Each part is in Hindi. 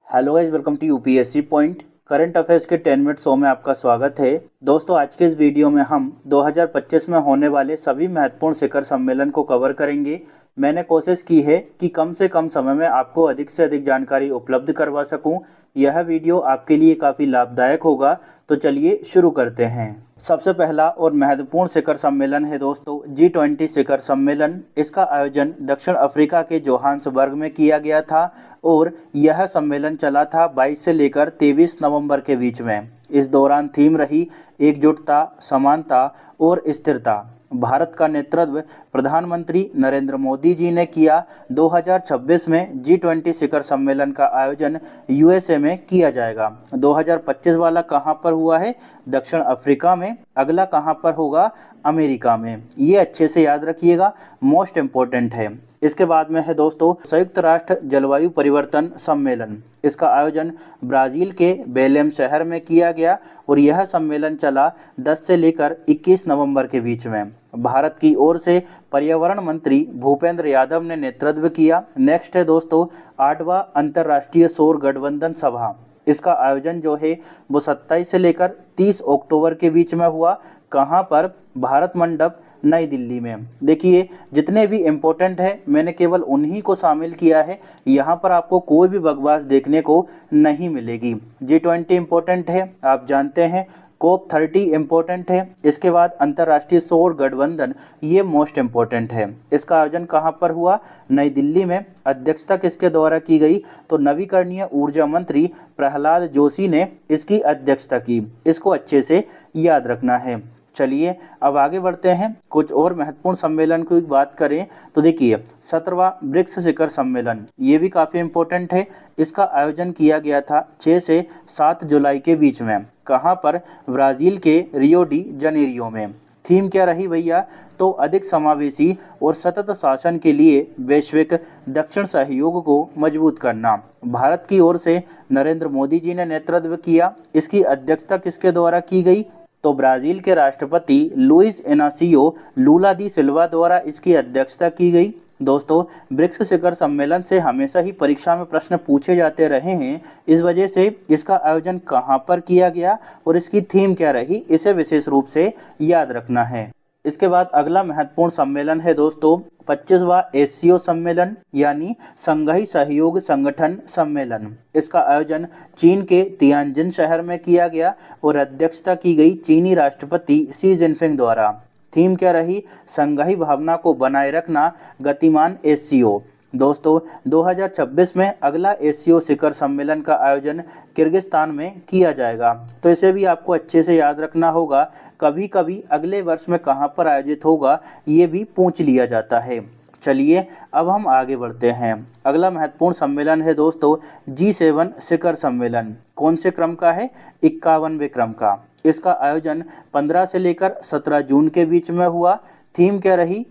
Hello guys, welcome to UPSC point. Current affairs के 10 मिनट शो में आपका स्वागत है। दोस्तों, आज के इस वीडियो में हम 2025 में होने वाले सभी महत्वपूर्ण शिखर सम्मेलन को कवर करेंगे। मैंने कोशिश की है कि कम से कम समय में आपको अधिक से अधिक जानकारी उपलब्ध करवा सकूं। यह वीडियो आपके लिए काफ़ी लाभदायक होगा। तो चलिए शुरू करते हैं। सबसे पहला और महत्वपूर्ण शिखर सम्मेलन है दोस्तों G20 शिखर सम्मेलन। इसका आयोजन दक्षिण अफ्रीका के जोहान्सबर्ग में किया गया था और यह सम्मेलन चला था 22 से लेकर 23 नवंबर के बीच में। इस दौरान थीम रही एकजुटता, समानता और स्थिरता। भारत का नेतृत्व प्रधानमंत्री नरेंद्र मोदी जी ने किया। 2026 में G20 शिखर सम्मेलन का आयोजन यूएसए में किया जाएगा। 2025 वाला कहाँ पर हुआ है? दक्षिण अफ्रीका में। अगला कहाँ पर होगा? अमेरिका में। ये अच्छे से याद रखिएगा, मोस्ट इम्पोर्टेंट है। इसके बाद में है दोस्तों संयुक्त राष्ट्र जलवायु परिवर्तन सम्मेलन। इसका आयोजन ब्राज़ील के बेलेम शहर में किया गया और यह सम्मेलन चला 10 से लेकर 21 नवंबर के बीच में। भारत की ओर से पर्यावरण मंत्री भूपेंद्र यादव ने नेतृत्व किया। नेक्स्ट है दोस्तों 8वां अंतर्राष्ट्रीय सौर गठबंधन सभा। इसका आयोजन जो है वो 27 से लेकर 30 अक्टूबर के बीच में हुआ। कहाँ पर? भारत मंडप, नई दिल्ली में। देखिए, जितने भी इम्पोर्टेंट है मैंने केवल उन्हीं को शामिल किया है। यहाँ पर आपको कोई भी बकवास देखने को नहीं मिलेगी। G20 इम्पोर्टेंट है, आप जानते हैं। COP30 इम्पोर्टेंट है। इसके बाद अंतर्राष्ट्रीय सौर गठबंधन, ये मोस्ट इम्पोर्टेंट है। इसका आयोजन कहाँ पर हुआ? नई दिल्ली में। अध्यक्षता किसके द्वारा की गई? तो नवीकरणीय ऊर्जा मंत्री प्रहलाद जोशी ने इसकी अध्यक्षता की। इसको अच्छे से याद रखना है। चलिए अब आगे बढ़ते हैं। कुछ और महत्वपूर्ण सम्मेलन की बात करें तो देखिए 17वां ब्रिक्स शिखर सम्मेलन, ये भी काफ़ी इम्पोर्टेंट है। इसका आयोजन किया गया था 6 से 7 जुलाई के बीच में। कहाँ पर? ब्राज़ील के रियो डी जनेरियो में। थीम क्या रही भैया? तो अधिक समावेशी और सतत शासन के लिए वैश्विक दक्षिण सहयोग को मजबूत करना। भारत की ओर से नरेंद्र मोदी जी ने नेतृत्व किया। इसकी अध्यक्षता किसके द्वारा की गई? तो ब्राज़ील के राष्ट्रपति लुइस इनासियो लूला दी सिल्वा द्वारा इसकी अध्यक्षता की गई। दोस्तों, ब्रिक्स शिखर सम्मेलन से हमेशा ही परीक्षा में प्रश्न पूछे जाते रहे हैं। इस वजह से इसका आयोजन कहाँ पर किया गया और इसकी थीम क्या रही, इसे विशेष रूप से याद रखना है। इसके बाद अगला महत्वपूर्ण सम्मेलन है दोस्तों 25वां एससीओ सम्मेलन, यानी संघाई सहयोग संगठन सम्मेलन। इसका आयोजन चीन के तियानजिन शहर में किया गया और अध्यक्षता की गई चीनी राष्ट्रपति शी जिनपिंग द्वारा। थीम क्या रही? संघाई भावना को बनाए रखना, गतिमान एससीओ। दोस्तों, 2026 में अगला एससीओ शिखर सम्मेलन का आयोजन किर्गिस्तान में किया जाएगा। तो इसे भी आपको अच्छे से याद रखना होगा। कभी कभी अगले वर्ष में कहाँ पर आयोजित होगा ये भी पूछ लिया जाता है। चलिए अब हम आगे बढ़ते हैं। अगला महत्वपूर्ण सम्मेलन है दोस्तों G7 शिखर सम्मेलन। कौन से क्रम का है? 51वें क्रम का। इसका आयोजन 15 से लेकर 17 जून के बीच में हुआ। थीम क्या रही?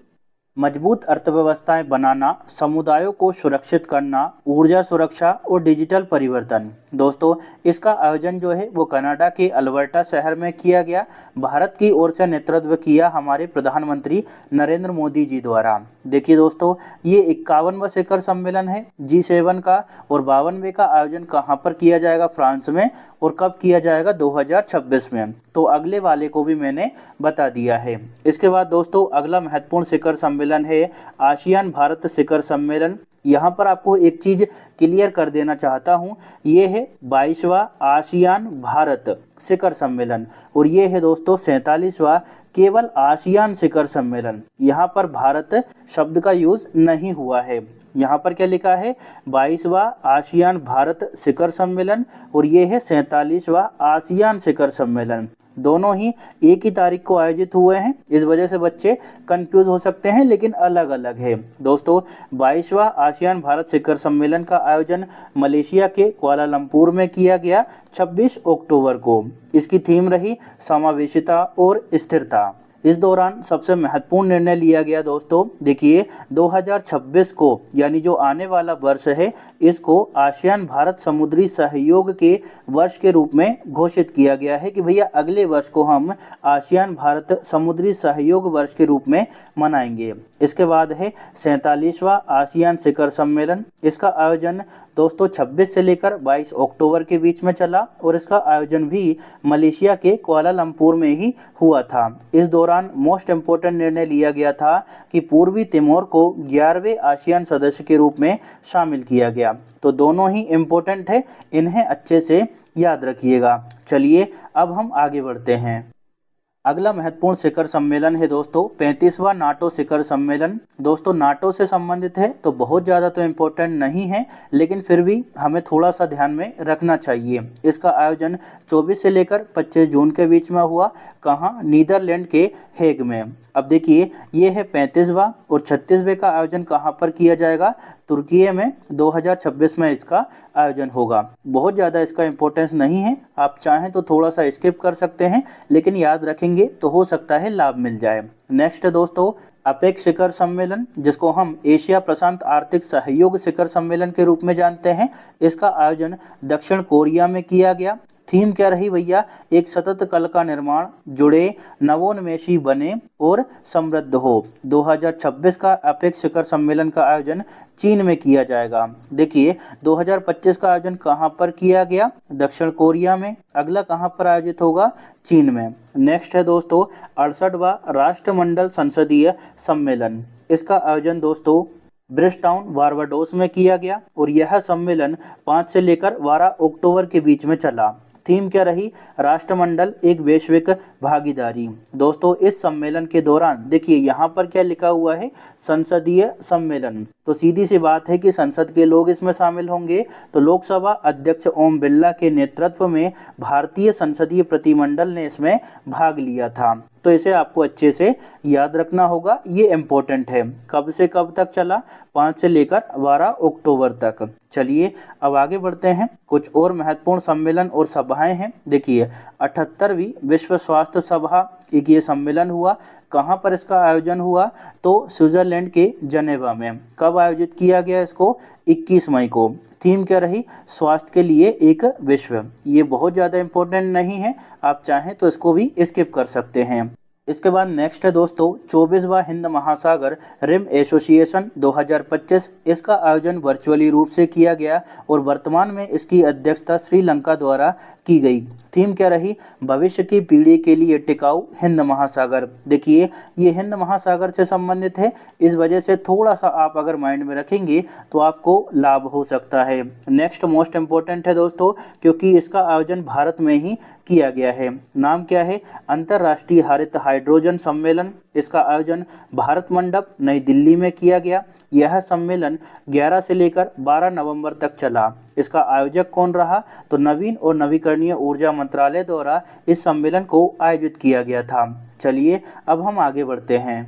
मजबूत अर्थव्यवस्थाएं बनाना, समुदायों को सुरक्षित करना, ऊर्जा सुरक्षा और डिजिटल परिवर्तन। दोस्तों, इसका आयोजन जो है वो कनाडा के अल्बर्टा शहर में किया गया। भारत की ओर से नेतृत्व किया हमारे प्रधानमंत्री नरेंद्र मोदी जी द्वारा। देखिए दोस्तों, ये 51वां शिखर सम्मेलन है G7 का और 52वें का आयोजन कहाँ पर किया जाएगा? फ्रांस में। और कब किया जाएगा? 2026 में। तो अगले वाले को भी मैंने बता दिया है। इसके बाद दोस्तों अगला महत्वपूर्ण शिखर सम्मेलन है आसियान भारत शिखर सम्मेलन। यहाँ पर आपको एक चीज़ क्लियर कर देना चाहता हूँ, ये है 22वां आसियान भारत शिखर सम्मेलन और ये है दोस्तों 47वां केवल आसियान शिखर सम्मेलन। यहाँ पर भारत शब्द का यूज़ नहीं हुआ है। यहाँ पर क्या लिखा है? 22वां आसियान भारत शिखर सम्मेलन और ये है 47वां आसियान शिखर सम्मेलन। दोनों ही एक ही तारीख को आयोजित हुए हैं। इस वजह से बच्चे कंफ्यूज हो सकते हैं, लेकिन अलग अलग है। दोस्तों, 22वां आसियान भारत शिखर सम्मेलन का आयोजन मलेशिया के कुआलालंपुर में किया गया 26 अक्टूबर को। इसकी थीम रही समावेशिता और स्थिरता। इस दौरान सबसे महत्वपूर्ण निर्णय लिया गया दोस्तों, देखिए 2026 को यानी जो आने वाला वर्ष है इसको आसियान भारत समुद्री सहयोग के वर्ष के रूप में घोषित किया गया है कि भैया अगले वर्ष को हम आसियान भारत समुद्री सहयोग वर्ष के रूप में मनाएंगे। इसके बाद है 47वां आसियान शिखर सम्मेलन। इसका आयोजन दोस्तों 26 से लेकर 22 अक्टूबर के बीच में चला और इसका आयोजन भी मलेशिया के कुआलालंपुर में ही हुआ था। इस दौरान मोस्ट इम्पोर्टेंट निर्णय लिया गया था कि पूर्वी तिमोर को 11वें आसियान सदस्य के रूप में शामिल किया गया। तो दोनों ही इम्पोर्टेंट है, इन्हें अच्छे से याद रखिएगा। चलिए अब हम आगे बढ़ते हैं। अगला महत्वपूर्ण शिखर सम्मेलन है दोस्तों 35वां नाटो शिखर सम्मेलन। दोस्तों नाटो से संबंधित है तो बहुत ज़्यादा तो इम्पोर्टेंट नहीं है, लेकिन फिर भी हमें थोड़ा सा ध्यान में रखना चाहिए। इसका आयोजन 24 से लेकर 25 जून के बीच में हुआ। कहाँ? नीदरलैंड के हेग में। अब देखिए ये है 35वां और 36वें का आयोजन कहाँ पर किया जाएगा? तुर्की में 2026 में इसका आयोजन होगा। बहुत ज़्यादा इसका इम्पोर्टेंस नहीं है, आप चाहें तो थोड़ा सा स्किप कर सकते हैं, लेकिन याद रखेंगे तो हो सकता है लाभ मिल जाए। नेक्स्ट है दोस्तों अपेक शिखर सम्मेलन, जिसको हम एशिया प्रशांत आर्थिक सहयोग शिखर सम्मेलन के रूप में जानते हैं। इसका आयोजन दक्षिण कोरिया में किया गया। थीम क्या रही भैया? एक सतत कल का निर्माण, जुड़े, नवोन्मेषी बने और समृद्ध हो। 2026 का अपेक शिखर सम्मेलन का आयोजन चीन में किया जाएगा। देखिए 2025 का आयोजन कहाँ पर किया गया? दक्षिण कोरिया में। अगला कहाँ पर आयोजित होगा? चीन में। नेक्स्ट है दोस्तों 68वां राष्ट्रमंडल संसदीय सम्मेलन। इसका आयोजन दोस्तों ब्रिजटाउन बारबाडोस में किया गया और यह सम्मेलन 5 से लेकर 12 अक्टूबर के बीच में चला। थीम क्या रही? राष्ट्रमंडल एक वैश्विक भागीदारी। दोस्तों इस सम्मेलन के दौरान देखिए यहाँ पर क्या लिखा हुआ है? संसदीय सम्मेलन। तो सीधी सी बात है कि संसद के लोग इसमें शामिल होंगे। तो लोकसभा अध्यक्ष ओम बिरला के नेतृत्व में भारतीय संसदीय प्रतिनिधिमंडल ने इसमें भाग लिया था। तो इसे आपको अच्छे से याद रखना होगा, ये इम्पोर्टेंट है। कब से कब तक चला? 5 से लेकर 12 अक्टूबर तक। चलिए अब आगे बढ़ते हैं। कुछ और महत्वपूर्ण सम्मेलन और सभाएं हैं। देखिए 78वीं विश्व स्वास्थ्य सभा एक ये सम्मेलन हुआ। कहाँ पर इसका आयोजन हुआ? तो स्विट्जरलैंड के जनेवा में। कब आयोजित किया गया इसको? 21 मई को। थीम क्या रही? स्वास्थ्य के लिए एक विश्व। ये बहुत ज़्यादा इम्पोर्टेंट नहीं है, आप चाहें तो इसको भी स्किप कर सकते हैं। इसके बाद नेक्स्ट है दोस्तों 24वां हिंद महासागर रिम एसोसिएशन 2025। इसका आयोजन वर्चुअली रूप से किया गया और वर्तमान में इसकी अध्यक्षता श्रीलंका द्वारा की गई। थीम क्या रही? भविष्य की पीढ़ी के लिए टिकाऊ हिंद महासागर। देखिए ये हिंद महासागर से संबंधित है, इस वजह से थोड़ा सा आप अगर माइंड में रखेंगे तो आपको लाभ हो सकता है। नेक्स्ट मोस्ट इम्पोर्टेंट है दोस्तों, क्योंकि इसका आयोजन भारत में ही किया गया है। नाम क्या है? अंतर्राष्ट्रीय हरित हाइड्रोजन सम्मेलन। इसका आयोजन भारत मंडप नई दिल्ली में किया गया। यह सम्मेलन 11 से लेकर 12 नवंबर तक चला। इसका आयोजक कौन रहा? तो नवीन और नवीकरणीय ऊर्जा मंत्रालय द्वारा इस सम्मेलन को आयोजित किया गया था। चलिए अब हम आगे बढ़ते हैं।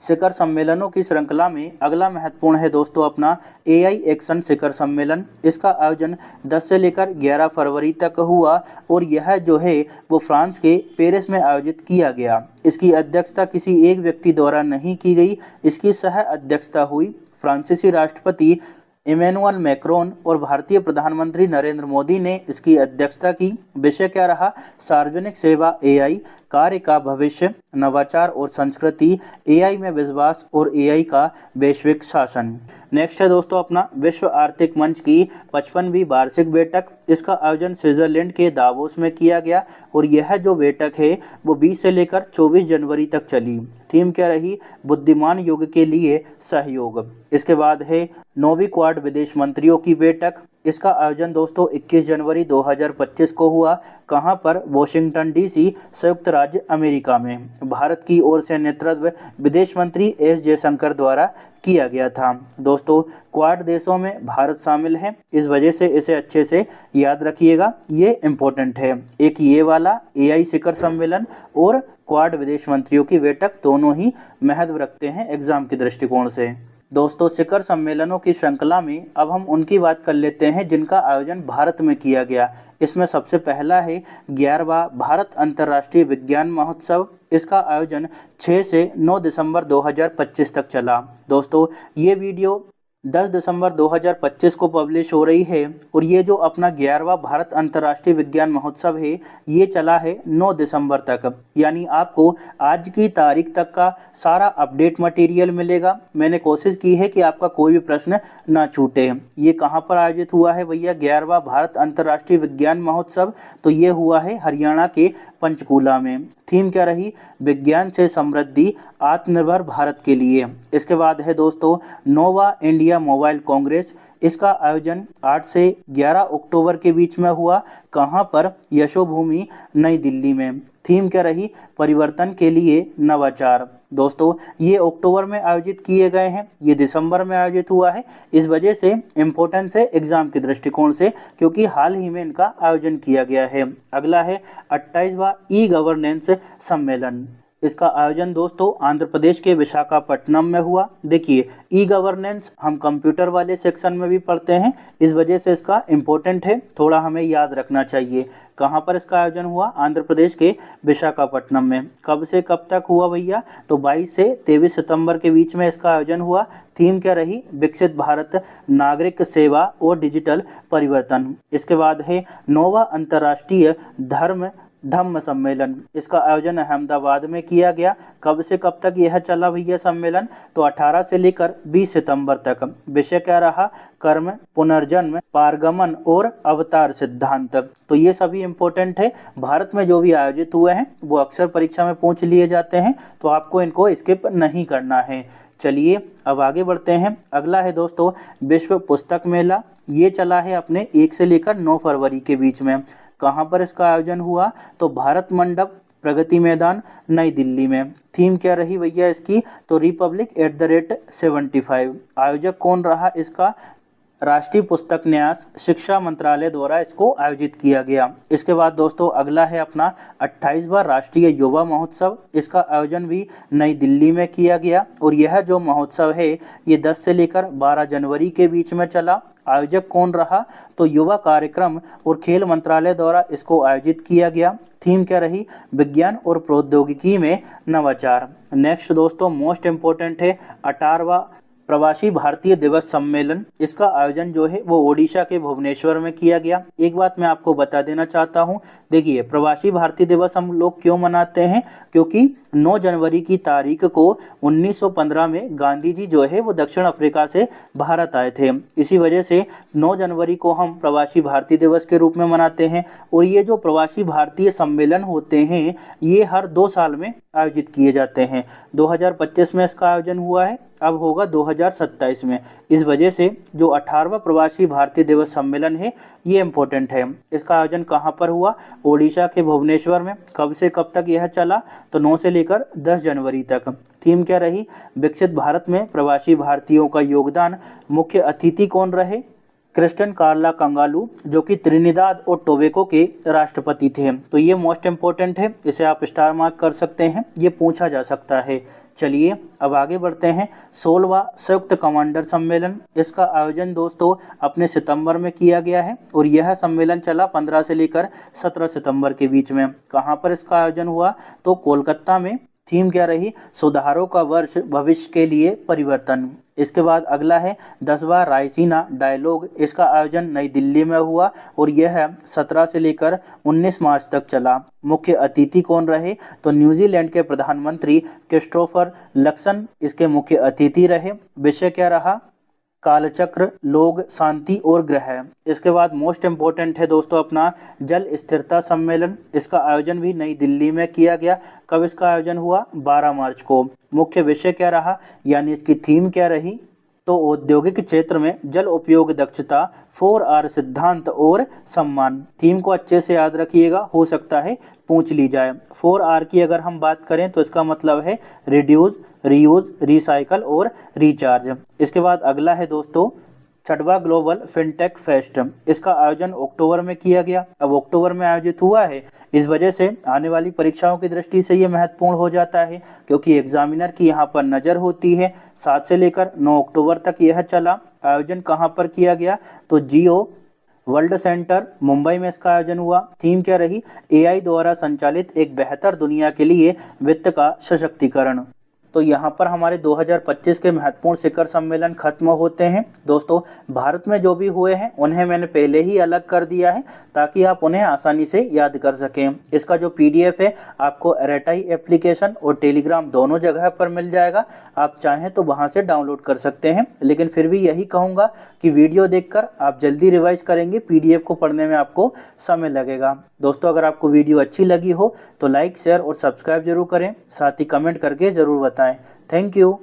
शिखर सम्मेलनों की श्रृंखला में अगला महत्वपूर्ण है दोस्तों अपना AI एक्शन शिखर सम्मेलन। इसका आयोजन 10 से लेकर 11 फरवरी तक हुआ और यह जो है वो फ्रांस के पेरिस में आयोजित किया गया। इसकी अध्यक्षता किसी एक व्यक्ति द्वारा नहीं की गई, इसकी सह अध्यक्षता हुई फ्रांसीसी राष्ट्रपति इमैनुअल मैक्रोन और भारतीय प्रधानमंत्री नरेंद्र मोदी ने इसकी अध्यक्षता की। विषय क्या रहा? सार्वजनिक सेवा AI, कार्य का भविष्य, नवाचार और संस्कृति, AI में विश्वास और AI का वैश्विक शासन। नेक्स्ट है दोस्तों अपना विश्व आर्थिक मंच की 55वीं वार्षिक बैठक। इसका आयोजन स्विट्जरलैंड के दावोस में किया गया और यह जो बैठक है वो 20 से लेकर 24 जनवरी तक चली। थीम क्या रही? बुद्धिमान युग के लिए सहयोग। इसके बाद है 9वीं क्वाड विदेश मंत्रियों की बैठक। इसका आयोजन दोस्तों 21 जनवरी 2025 को हुआ। कहाँ पर? वॉशिंगटन DC, संयुक्त राज्य अमेरिका में। भारत की ओर से नेतृत्व विदेश मंत्री S जयशंकर द्वारा किया गया था। दोस्तों क्वाड देशों में भारत शामिल है, इस वजह से इसे अच्छे से याद रखिएगा, ये इम्पोर्टेंट है। एक ये वाला AI शिखर सम्मेलन और क्वाड विदेश मंत्रियों की बैठक दोनों ही महत्व रखते हैं एग्जाम के दृष्टिकोण से। दोस्तों शिखर सम्मेलनों की श्रृंखला में अब हम उनकी बात कर लेते हैं जिनका आयोजन भारत में किया गया। इसमें सबसे पहला है 11वां भारत अंतर्राष्ट्रीय विज्ञान महोत्सव। इसका आयोजन 6 से 9 दिसंबर 2025 तक चला। दोस्तों ये वीडियो 10 दिसंबर 2025 को पब्लिश हो रही है। और ये जो अपना 11वां भारत अंतर्राष्ट्रीय विज्ञान महोत्सव है ये चला है 9 दिसंबर तक, यानी आपको आज की तारीख तक का सारा अपडेट मटेरियल मिलेगा। मैंने कोशिश की है कि आपका कोई भी प्रश्न ना छूटे। ये कहाँ पर आयोजित हुआ है भैया 11वां भारत अंतर्राष्ट्रीय विज्ञान महोत्सव? तो ये हुआ है हरियाणा के पंचकूला में। थीम क्या रही? विज्ञान से समृद्धि आत्मनिर्भर भारत के लिए। इसके बाद है दोस्तों नोवा इंडिया मोबाइल कांग्रेस। इसका आयोजन 8 से 11 अक्टूबर के बीच में हुआ। कहाँ पर? यशोभूमि नई दिल्ली में। थीम क्या रही? परिवर्तन के लिए नवाचार। दोस्तों ये अक्टूबर में आयोजित किए गए हैं, ये दिसंबर में आयोजित हुआ है। इस वजह से इम्पोर्टेंस है एग्जाम के दृष्टिकोण से, क्योंकि हाल ही में इनका आयोजन किया गया है। अगला है 28वां ई गवर्नेंस सम्मेलन। इसका आयोजन दोस्तों आंध्र प्रदेश के विशाखापट्टनम में हुआ। देखिए ई गवर्नेंस हम कंप्यूटर वाले सेक्शन में भी पढ़ते हैं, इस वजह से इसका इम्पोर्टेंट है, थोड़ा हमें याद रखना चाहिए। कहाँ पर इसका आयोजन हुआ? आंध्र प्रदेश के विशाखापट्टनम में। कब से कब तक हुआ भैया? तो 22 से 23 सितंबर के बीच में इसका आयोजन हुआ। थीम क्या रही? विकसित भारत, नागरिक सेवा और डिजिटल परिवर्तन। इसके बाद है नोवा अंतर्राष्ट्रीय धम्म सम्मेलन। इसका आयोजन अहमदाबाद में किया गया। कब से कब तक यह चला भैया सम्मेलन? तो 18 से लेकर 20 सितंबर तक। विषय क्या रहा? कर्म, पुनर्जन्म, पारगमन और अवतार सिद्धांत। तो ये सभी इंपॉर्टेंट है। भारत में जो भी आयोजित हुए हैं वो अक्सर परीक्षा में पूछ लिए जाते हैं, तो आपको इनको स्किप नहीं करना है। चलिए अब आगे बढ़ते हैं। अगला है दोस्तों विश्व पुस्तक मेला। ये चला है अपने 1 से लेकर 9 फरवरी के बीच में। कहाँ पर इसका आयोजन हुआ? तो भारत मंडप, प्रगति मैदान, नई दिल्ली में। थीम क्या रही भैया इसकी? तो रिपब्लिक @75। आयोजक कौन रहा इसका? राष्ट्रीय पुस्तक न्यास, शिक्षा मंत्रालय द्वारा इसको आयोजित किया गया। इसके बाद दोस्तों अगला है अपना 28वां राष्ट्रीय युवा महोत्सव। इसका आयोजन भी नई दिल्ली में किया गया। और यह जो महोत्सव है ये 10 से लेकर 12 जनवरी के बीच में चला। आयोजक कौन रहा? तो युवा कार्यक्रम और खेल मंत्रालय द्वारा इसको आयोजित किया गया। थीम क्या रही? विज्ञान और प्रौद्योगिकी में नवाचार। नेक्स्ट दोस्तों मोस्ट इम्पोर्टेंट है 18वां प्रवासी भारतीय दिवस सम्मेलन। इसका आयोजन जो है वो ओडिशा के भुवनेश्वर में किया गया। एक बात मैं आपको बता देना चाहता हूँ, देखिए प्रवासी भारतीय दिवस हम लोग क्यों मनाते हैं? क्योंकि 9 जनवरी की तारीख को 1915 में गांधी जी जो है वो दक्षिण अफ्रीका से भारत आए थे। इसी वजह से 9 जनवरी को हम प्रवासी भारतीय दिवस के रूप में मनाते हैं। और ये जो प्रवासी भारतीय सम्मेलन होते हैं ये हर 2 साल में आयोजित किए जाते हैं। 2025 में इसका आयोजन हुआ है, अब होगा 2027 में। इस वजह से जो 18वां प्रवासी भारतीय दिवस सम्मेलन है ये इम्पोर्टेंट है। इसका आयोजन कहाँ पर हुआ? ओडिशा के भुवनेश्वर में। कब से कब तक यह चला? तो 9 से लेकर 10 जनवरी तक। थीम क्या रही? विकसित भारत में प्रवासी भारतीयों का योगदान। मुख्य अतिथि कौन रहे? क्रिस्टन कार्ला कंगालू, जो कि त्रिनिदाद और टोबैगो के राष्ट्रपति थे। तो ये मोस्ट इम्पोर्टेंट है, इसे आप स्टार मार्क कर सकते हैं, ये पूछा जा सकता है। चलिए अब आगे बढ़ते हैं। 16वां संयुक्त कमांडर सम्मेलन। इसका आयोजन दोस्तों अपने सितंबर में किया गया है। और यह सम्मेलन चला 15 से लेकर 17 सितंबर के बीच में। कहाँ पर इसका आयोजन हुआ? तो कोलकाता में। थीम क्या रही? सुधारों का वर्ष, भविष्य के लिए परिवर्तन। इसके बाद अगला है 10वां रायसीना डायलॉग। इसका आयोजन नई दिल्ली में हुआ और यह 17 से लेकर 19 मार्च तक चला। मुख्य अतिथि कौन रहे? तो न्यूजीलैंड के प्रधानमंत्री क्रिस्टोफर लक्सन इसके मुख्य अतिथि रहे। विषय क्या रहा? कालचक्र, लोग, शांति और ग्रह। इसके बाद मोस्ट इम्पोर्टेंट है दोस्तों अपना जल स्थिरता सम्मेलन। इसका आयोजन भी नई दिल्ली में किया गया। कब इसका आयोजन हुआ? 12 मार्च को। मुख्य विषय क्या रहा, यानी इसकी थीम क्या रही? तो औद्योगिक क्षेत्र में जल उपयोग दक्षता, 4R सिद्धांत और सम्मान। थीम को अच्छे से याद रखिएगा, हो सकता है पूछ ली जाए। 4R की अगर हम बात करें तो इसका मतलब है रिड्यूस, रीयूज, रिसाइकल और रिचार्ज। इसके बाद अगला है दोस्तों 6वां ग्लोबल फिनटेक फेस्ट। इसका आयोजन अक्टूबर में किया गया। अब अक्टूबर में आयोजित हुआ है, इस वजह से आने वाली परीक्षाओं की दृष्टि से ये महत्वपूर्ण हो जाता है, क्योंकि एग्जामिनर की यहाँ पर नज़र होती है। 7 से लेकर 9 अक्टूबर तक यह चला। आयोजन कहाँ पर किया गया? तो जियो वर्ल्ड सेंटर मुंबई में इसका आयोजन हुआ। थीम क्या रही? AI द्वारा संचालित एक बेहतर दुनिया के लिए वित्त का सशक्तिकरण। तो यहाँ पर हमारे 2025 के महत्वपूर्ण शिखर सम्मेलन खत्म होते हैं। दोस्तों, भारत में जो भी हुए हैं उन्हें मैंने पहले ही अलग कर दिया है ताकि आप उन्हें आसानी से याद कर सकें। इसका जो PDF है आपको रेटाई एप्लीकेशन और टेलीग्राम दोनों जगह पर मिल जाएगा। आप चाहें तो वहाँ से डाउनलोड कर सकते हैं, लेकिन फिर भी यही कहूँगा कि वीडियो देखकर आप जल्दी रिवाइज करेंगे, PDF को पढ़ने में आपको समय लगेगा। दोस्तों, अगर आपको वीडियो अच्छी लगी हो तो लाइक, शेयर और सब्सक्राइब जरूर करें, साथ ही कमेंट करके ज़रूर बताएं। Thank you.